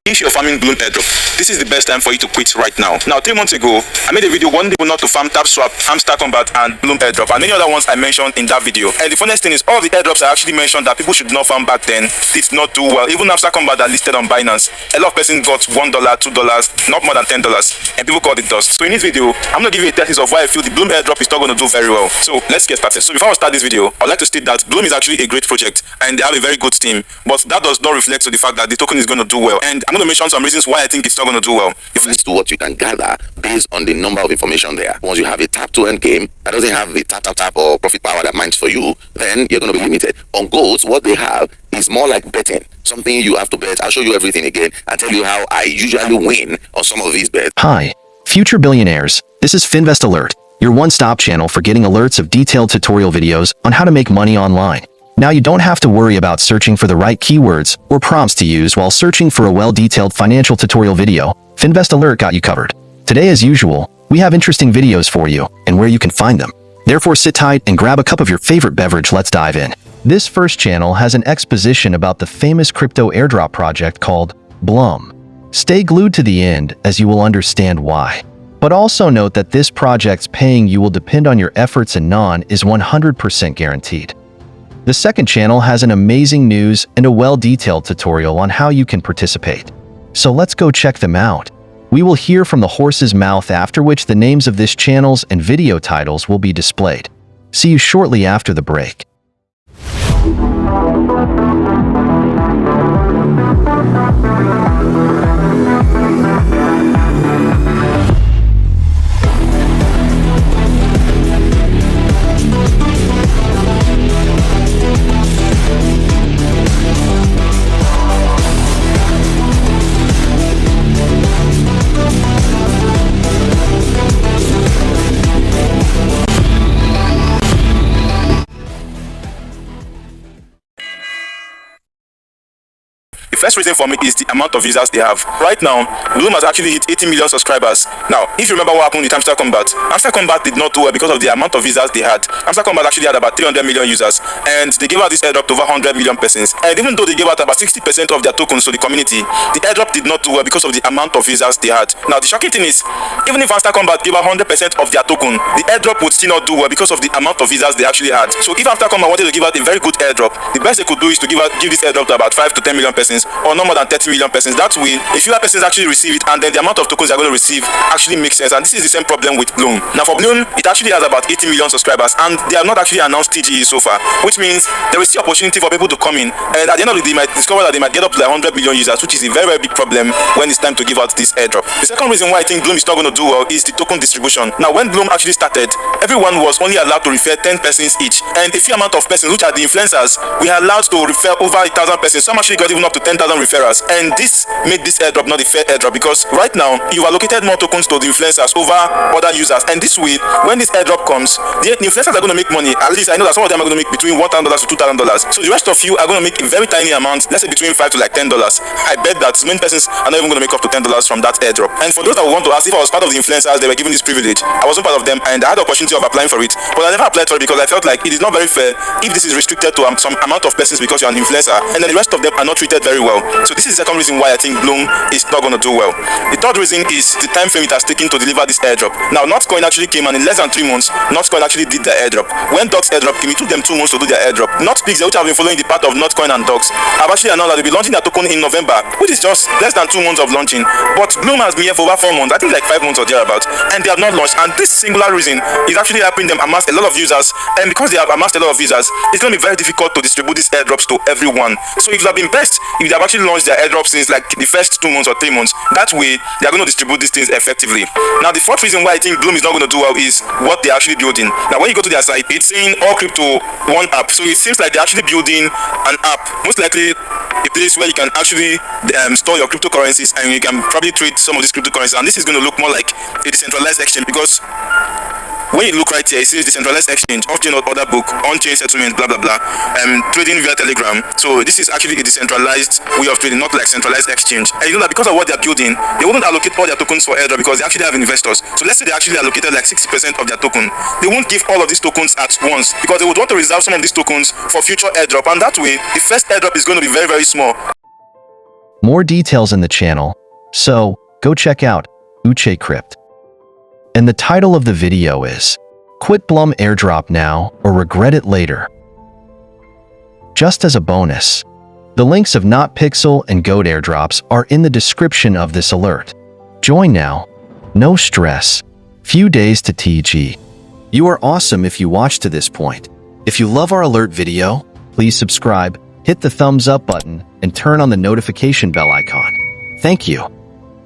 If you're farming Blum airdrop, this is the best time for you to quit right now. Now, 3 months ago, I made a video one day not to farm Tap Swap, Hamster Combat, and Blum airdrop, and many other ones I mentioned in that video. And the funniest thing is, all the airdrops I actually mentioned that people should not farm back then did not do well. Even Hamster Combat that listed on Binance, a lot of persons got $1, $2, not more than $10, and people called it dust. So in this video, I'm going to give you a thesis of why I feel the Blum airdrop is not going to do very well. So let's get started. So before I start this video, I'd like to state that Blum is actually a great project, and they have a very good team, but that does not reflect to the fact that the token is going to do well. And I'm going to mention some reasons why I think it's not going to do well. If it's to what you can gather based on the number of information there. Once you have a tap to earn game that doesn't have the tap or profit power that mines for you, then you're going to be limited. On goats, what they have is more like betting. Something you have to bet. I'll show you everything again and tell you how I usually win on some of these bets. Hi, future billionaires. This is Finvest Alert, your one-stop channel for getting alerts of detailed tutorial videos on how to make money online. Now you don't have to worry about searching for the right keywords or prompts to use while searching for a well-detailed financial tutorial video. Finvest Alert got you covered. Today, as usual, we have interesting videos for you and where you can find them. Therefore, sit tight and grab a cup of your favorite beverage. Let's dive in. This first channel has an exposition about the famous crypto airdrop project called Blum. Stay glued to the end as you will understand why. But also note that this project's paying you will depend on your efforts and none is 100% guaranteed. The second channel has an amazing news and a well-detailed tutorial on how you can participate. So let's go check them out. We will hear from the horse's mouth, after which the names of this channels and video titles will be displayed. See you shortly after the break. The first reason for me is the amount of users they have. Right now, Blum has actually hit 80 million subscribers. Now, if you remember what happened with Hamster Combat did not do well because of the amount of users they had. Hamster Combat actually had about 300 million users, and they gave out this airdrop to over 100 million persons. And even though they gave out about 60% of their tokens to the community, the airdrop did not do well because of the amount of users they had. Now, the shocking thing is, even if Hamster Combat gave out 100% of their token, the airdrop would still not do well because of the amount of users they actually had. So if Hamster Combat wanted to give out a very good airdrop, the best they could do is to give this airdrop to about 5 to 10 million persons, or no more than 30 million persons. That way, a fewer persons actually receive it, and then the amount of tokens they're going to receive actually makes sense. And this is the same problem with Blum. Now, for Blum, it actually has about 80 million subscribers, and they have not actually announced TGE so far, which means there is still opportunity for people to come in, and at the end of the day, they might discover that they might get up to like 100 million users, which is a very, very big problem when it's time to give out this airdrop. The second reason why I think Blum is not going to do well is the token distribution. Now, when Blum actually started, everyone was only allowed to refer 10 persons each, and a few amount of persons, which are the influencers, we are allowed to refer over 1,000 persons. Some actually got even up to 10,000 referrals, and this made this airdrop not a fair airdrop, because right now you allocated more tokens to the influencers over other users, and this way, when this airdrop comes, the influencers are going to make money. At least I know that some of them are going to make between $1,000 to $2,000. So the rest of you are going to make a very tiny amount, let's say between $5 to like $10. I bet that many persons are not even going to make up to $10 from that airdrop. And for those that want to ask, if I was part of the influencers, they were given this privilege. I wasn't part of them, and I had the opportunity of applying for it, but I never applied for it because I felt like it is not very fair if this is restricted to some amount of persons because you're an influencer, and then the rest of them are not treated very well. So this is the second reason why I think Blum is not going to do well. The third reason is the time frame it has taken to deliver this airdrop. Now, Notcoin actually came, and in less than 3 months, Notcoin actually did their airdrop. When Docs airdrop came, it took them 2 months to do their airdrop. Notpeaks, which have been following the path of Notcoin and Docs, have actually announced that they'll be launching their token in November, which is just less than 2 months of launching. But Blum has been here for over 4 months, I think like 5 months or thereabouts, and they have not launched. And this singular reason is actually helping them amass a lot of users, and because they have amassed a lot of users, it's going to be very difficult to distribute these airdrops to everyone. So it would have been best if they have actually launched their airdrops since like the first 2 months or 3 months. That way, they are going to distribute these things effectively. Now, the fourth reason why I think Blum is not going to do well is what they're actually building. Now, when you go to their site, it's saying all crypto one app. So it seems like they're actually building an app, most likely a place where you can actually store your cryptocurrencies, and you can probably trade some of these cryptocurrencies. And this is going to look more like a decentralized exchange, because when you look right here, it says decentralized exchange, off-chain order book, on-chain settlement, blah blah blah, trading via Telegram. So this is actually a decentralized way of trading, not like centralized exchange. And you know that because of what they're building, they wouldn't allocate all their tokens for Airdrop because they actually have investors. So let's say they actually allocated like 60% of their token. They won't give all of these tokens at once because they would want to reserve some of these tokens for future Airdrop, and that way the first Airdrop is going to be very, very small. More details in the channel, so go check out Crypt. And the title of the video is Quit Blum Airdrop Now or Regret It Later. Just as a bonus, the links of NotPixel and Goat airdrops are in the description of this alert. Join now. No stress. Few days to TG. You are awesome if you watched to this point. If you love our alert video, please subscribe, hit the thumbs up button, and turn on the notification bell icon. Thank you.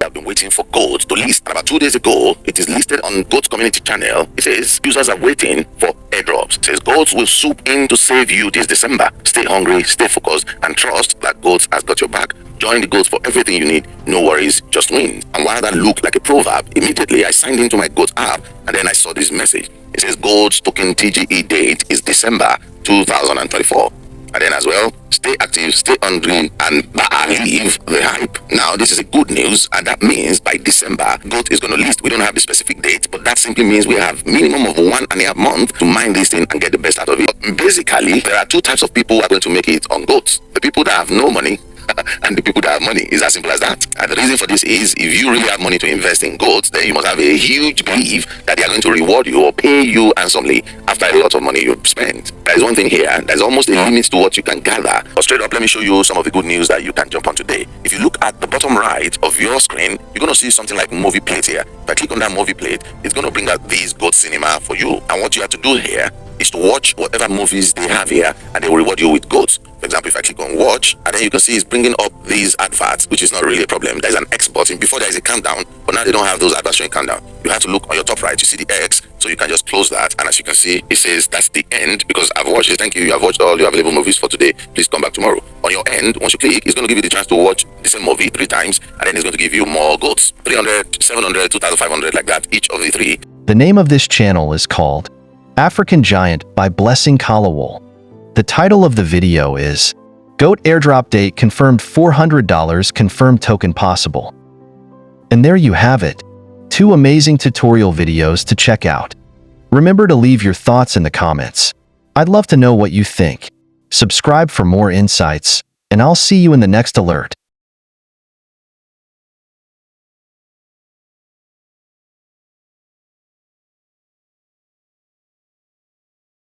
I've been waiting for Goat to list. About 2 days ago, it is listed on Goat's community channel. It says users are waiting for airdrops. It says Goat will swoop in to save you this December. Stay hungry, stay focused, and trust that Goat has got your back. Join the Goat for everything you need. No worries, just win. And while that looked like a proverb, immediately I signed into my Goat app and then I saw this message. It says Goat's token TGE date is December 2024. And then as well, stay active, stay hungry, and believe the hype. Now, this is a good news, and that means by December, Goat is going to list. We don't have the specific date, but that simply means we have minimum of 1.5 months to mine this thing and get the best out of it. Basically, there are two types of people who are going to make it on Goat. The people that have no money and the people that have money. Is as simple as that. And the reason for this is if you really have money to invest in Goats, then you must have a huge belief that they are going to reward you or pay you handsomely after a lot of money you've spent. There is one thing here, there's almost a limit to what you can gather. But straight up, let me show you some of the good news that you can jump on today. If you look at the bottom right of your screen, you're going to see something like movie plate here. If I click on that movie plate, it's going to bring out these Goat Cinema for you. And what you have to do here is to watch whatever movies they have here, and they will reward you with Goats. For example, if I click on watch, and then you can see it's bringing up these adverts, which is not really a problem. There's an X button. Before there is a countdown, but now they don't have those adverts showing countdown. You have to look on your top right, you see the X, so you can just close that. And as you can see, it says that's the end because I've watched it. Thank you. You have watched all your available movies for today. Please come back tomorrow. On your end, once you click, it's going to give you the chance to watch the same movie 3 times, and then it's going to give you more Goats. 300, 700, 2,500, like that, each of the 3. The name of this channel is called African Giant by Blessing Kalawol. The title of the video is Goat Airdrop Date Confirmed $400 Confirmed Token Possible. And there you have it. 2 amazing tutorial videos to check out. Remember to leave your thoughts in the comments. I'd love to know what you think. Subscribe for more insights, and I'll see you in the next alert.